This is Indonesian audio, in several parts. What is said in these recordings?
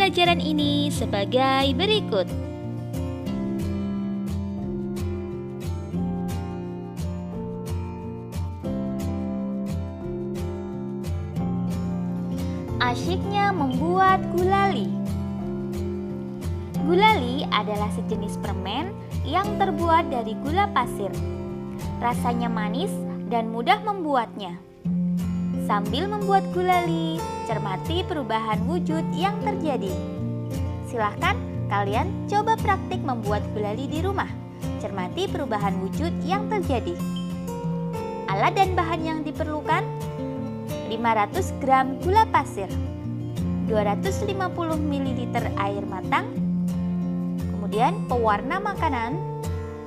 pembelajaran ini sebagai berikut. Asyiknya membuat gulali. Gulali adalah sejenis permen yang terbuat dari gula pasir. Rasanya manis dan mudah membuatnya. Sambil membuat gulali, cermati perubahan wujud yang terjadi. Silahkan kalian coba praktik membuat gulali di rumah. Cermati perubahan wujud yang terjadi. Alat dan bahan yang diperlukan: 500 gram gula pasir, 250 ml air matang, kemudian pewarna makanan,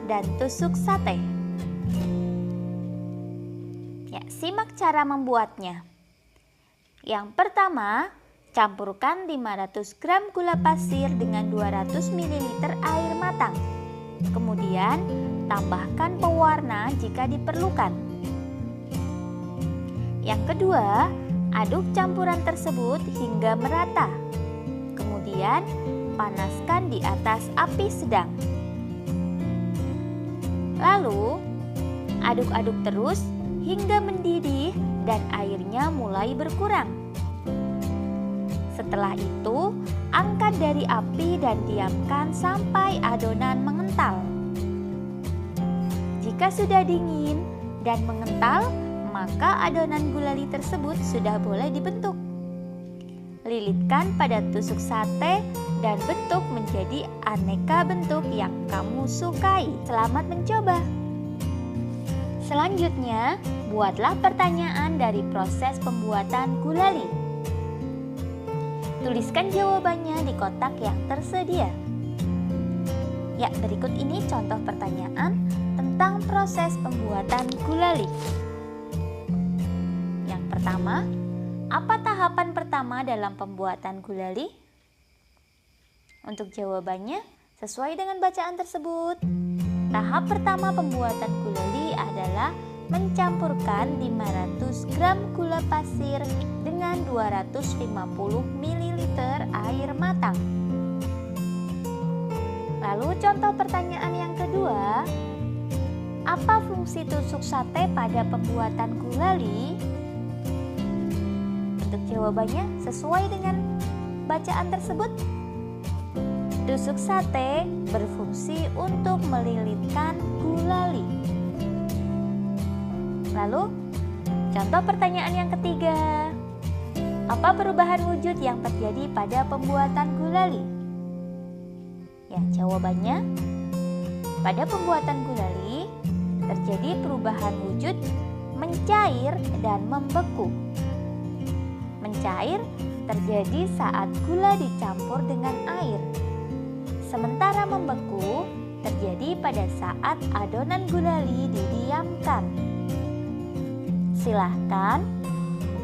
dan tusuk sate. Ya, simak cara membuatnya. Yang pertama, campurkan 500 gram gula pasir dengan 200 ml air matang. Kemudian, tambahkan pewarna jika diperlukan. Yang kedua, aduk campuran tersebut hingga merata. Kemudian, panaskan di atas api sedang. Lalu, aduk-aduk terus hingga mendidih dan airnya mulai berkurang. Setelah itu, angkat dari api dan diamkan sampai adonan mengental. Jika sudah dingin dan mengental, maka adonan gulali tersebut sudah boleh dibentuk. Lilitkan pada tusuk sate dan bentuk menjadi aneka bentuk yang kamu sukai. Selamat mencoba! Selanjutnya, buatlah pertanyaan dari proses pembuatan gulali. Tuliskan jawabannya di kotak yang tersedia. Ya, berikut ini contoh pertanyaan tentang proses pembuatan gulali. Pertama, apa tahapan pertama dalam pembuatan gulali? Untuk jawabannya, sesuai dengan bacaan tersebut. Tahap pertama pembuatan gulali adalah mencampurkan 500 gram gula pasir dengan 250 ml air matang. Lalu contoh pertanyaan yang kedua, apa fungsi tusuk sate pada pembuatan gulali? Untuk jawabannya sesuai dengan bacaan tersebut. Tusuk sate berfungsi untuk melilitkan gulali. Lalu, contoh pertanyaan yang ketiga. Apa perubahan wujud yang terjadi pada pembuatan gulali? Ya, jawabannya, pada pembuatan gulali terjadi perubahan wujud mencair dan membeku. Mencair terjadi saat gula dicampur dengan air. Sementara membeku terjadi pada saat adonan gulali didiamkan. Silahkan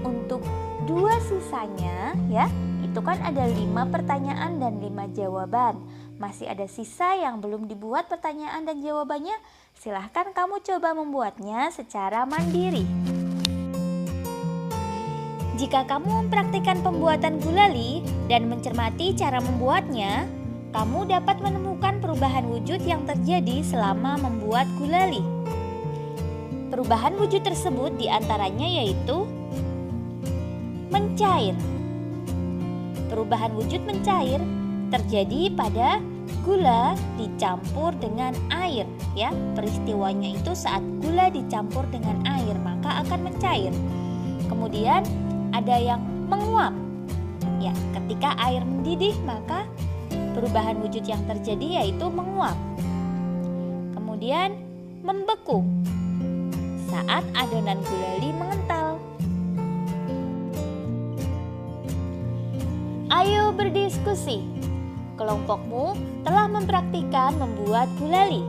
untuk dua sisanya ya, itu kan ada 5 pertanyaan dan 5 jawaban. Masih ada sisa yang belum dibuat pertanyaan dan jawabannya. Silahkan kamu coba membuatnya secara mandiri. Jika kamu mempraktikkan pembuatan gulali dan mencermati cara membuatnya, kamu dapat menemukan perubahan wujud yang terjadi selama membuat gulali. Perubahan wujud tersebut diantaranya yaitu mencair. Perubahan wujud mencair terjadi pada gula dicampur dengan air ya. Peristiwanya itu saat gula dicampur dengan air maka akan mencair. Kemudian ada yang menguap. Ya, ketika air mendidih maka perubahan wujud yang terjadi yaitu menguap. Kemudian membeku saat adonan gulali mengental. Ayo berdiskusi. Kelompokmu telah mempraktikkan membuat gulali.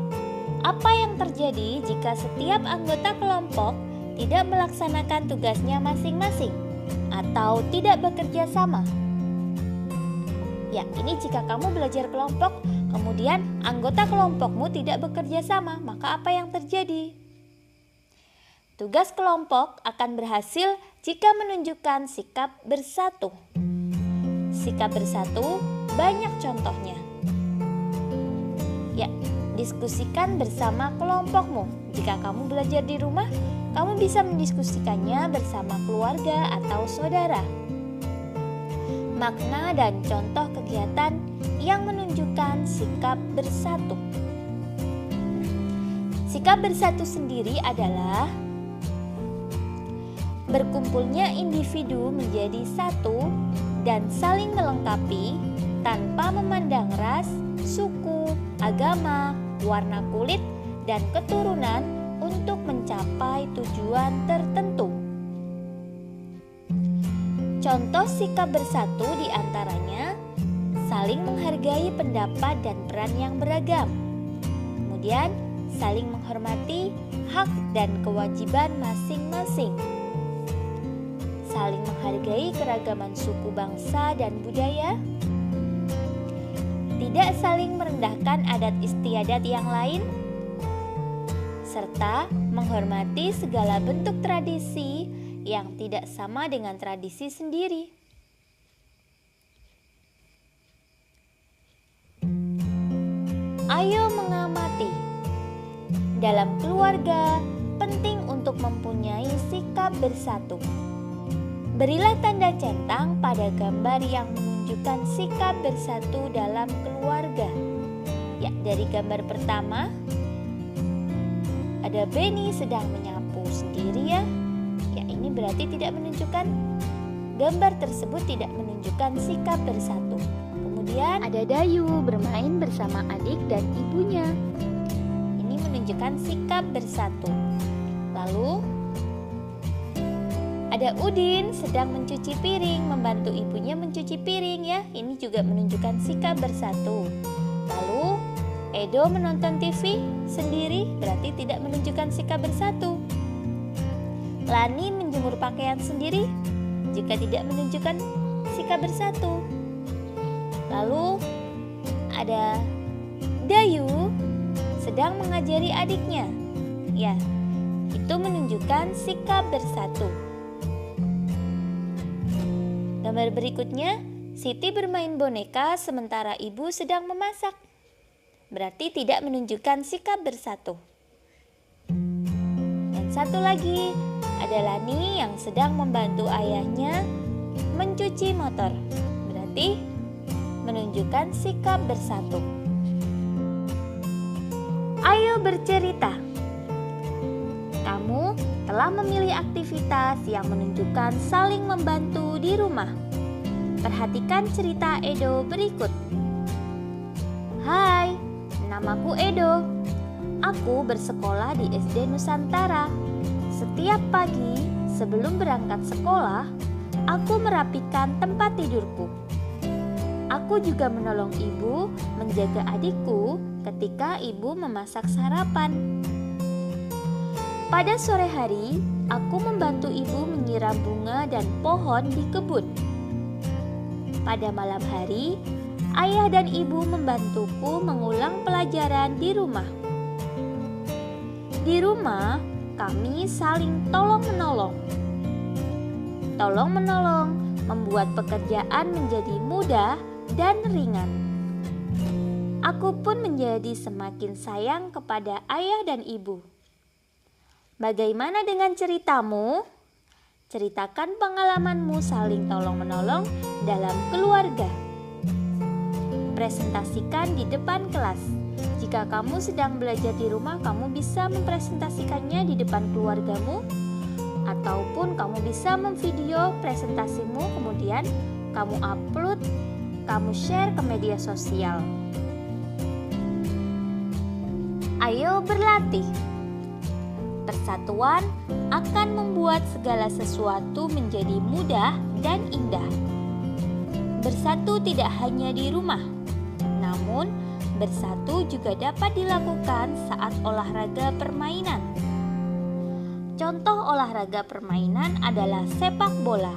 Apa yang terjadi jika setiap anggota kelompok tidak melaksanakan tugasnya masing-masing atau tidak bekerja sama? Ya, ini jika kamu belajar kelompok, kemudian anggota kelompokmu tidak bekerja sama, maka apa yang terjadi? Tugas kelompok akan berhasil jika menunjukkan sikap bersatu. Sikap bersatu banyak contohnya. Ya, diskusikan bersama kelompokmu. Jika kamu belajar di rumah, kamu bisa mendiskusikannya bersama keluarga atau saudara. Makna dan contoh kegiatan yang menunjukkan sikap bersatu. Sikap bersatu sendiri adalah berkumpulnya individu menjadi satu dan saling melengkapi tanpa memandang ras, suku, agama, warna kulit, dan keturunan untuk mencapai tujuan tertentu. Contoh sikap bersatu diantaranya saling menghargai pendapat dan peran yang beragam. Kemudian saling menghormati hak dan kewajiban masing-masing. Saling menghargai keragaman suku bangsa dan budaya. Tidak saling merendahkan adat istiadat yang lain. Serta menghormati segala bentuk tradisi yang tidak sama dengan tradisi sendiri. Ayo mengamati. Dalam keluarga, penting untuk mempunyai sikap bersatu. Berilah tanda centang pada gambar yang menunjukkan sikap bersatu dalam keluarga. Ya, dari gambar pertama, ada Benny sedang menyapu sendiri ya. Ya, ini berarti tidak menunjukkan, gambar tersebut tidak menunjukkan sikap bersatu. Kemudian ada Dayu bermain bersama adik dan ibunya. Ini menunjukkan sikap bersatu. Lalu ada Udin sedang mencuci piring, membantu ibunya mencuci piring ya. Ini juga menunjukkan sikap bersatu. Lalu Edo menonton TV sendiri, berarti tidak menunjukkan sikap bersatu. Lani menjemur pakaian sendiri, jika tidak menunjukkan sikap bersatu. Lalu ada Dayu sedang mengajari adiknya. Ya, itu menunjukkan sikap bersatu. Gambar berikutnya, Siti bermain boneka sementara ibu sedang memasak. Berarti tidak menunjukkan sikap bersatu. Dan satu lagi, ada Lani yang sedang membantu ayahnya mencuci motor. Berarti menunjukkan sikap bersatu. Ayo bercerita. Kamu telah memilih aktivitas yang menunjukkan saling membantu di rumah. Perhatikan cerita Edo berikut. Hai, namaku Edo. Aku bersekolah di SD Nusantara. Setiap pagi sebelum berangkat sekolah, aku merapikan tempat tidurku. Aku juga menolong ibu menjaga adikku ketika ibu memasak sarapan. Pada sore hari, aku membantu ibu menyiram bunga dan pohon di kebun. Pada malam hari, ayah dan ibu membantuku mengulang pelajaran di rumah. Di rumah, kami saling tolong-menolong. Tolong-menolong membuat pekerjaan menjadi mudah dan ringan. Aku pun menjadi semakin sayang kepada ayah dan ibu. Bagaimana dengan ceritamu? Ceritakan pengalamanmu saling tolong-menolong dalam keluarga. Presentasikan di depan kelas. Jika kamu sedang belajar di rumah, kamu bisa mempresentasikannya di depan keluargamu, ataupun kamu bisa memvideo presentasimu, kemudian kamu upload, kamu share ke media sosial. Ayo berlatih. Persatuan akan membuat segala sesuatu menjadi mudah dan indah. Bersatu tidak hanya di rumah, namun bersatu juga dapat dilakukan saat olahraga permainan. Contoh olahraga permainan adalah sepak bola.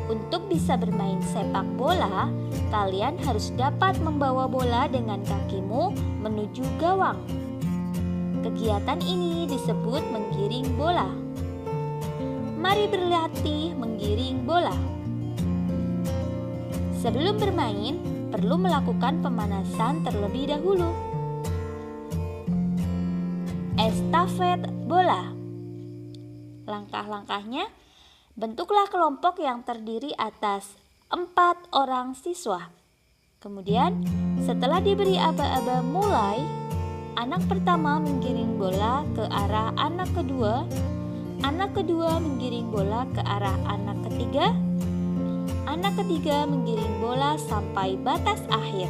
Untuk bisa bermain sepak bola, kalian harus dapat membawa bola dengan kakimu menuju gawang. Kegiatan ini disebut menggiring bola. Mari berlatih menggiring bola. Sebelum bermain, perlu melakukan pemanasan terlebih dahulu. Estafet bola. Langkah-langkahnya, bentuklah kelompok yang terdiri atas 4 orang siswa. Kemudian, setelah diberi aba-aba mulai, anak pertama menggiring bola ke arah anak kedua menggiring bola ke arah anak ketiga menggiring bola sampai batas akhir.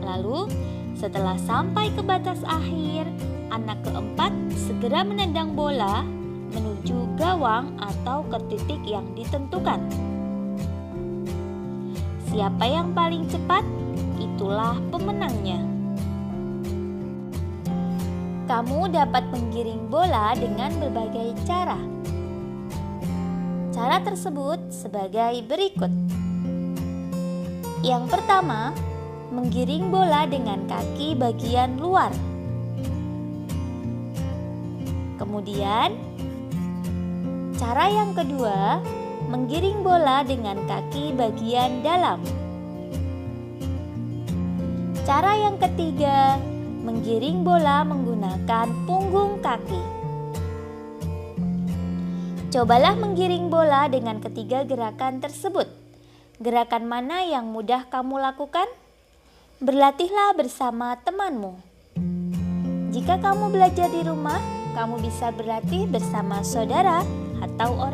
Lalu, setelah sampai ke batas akhir, anak keempat segera menendang bola menuju gawang atau ke titik yang ditentukan. Siapa yang paling cepat, itulah pemenangnya. Kamu dapat menggiring bola dengan berbagai cara. Cara tersebut sebagai berikut. Yang pertama, menggiring bola dengan kaki bagian luar. Kemudian, cara yang kedua, menggiring bola dengan kaki bagian dalam. Cara yang ketiga, menggiring bola menggunakan punggung kaki. Cobalah menggiring bola dengan ketiga gerakan tersebut. Gerakan mana yang mudah kamu lakukan? Berlatihlah bersama temanmu. Jika kamu belajar di rumah, kamu bisa berlatih bersama saudara atau orang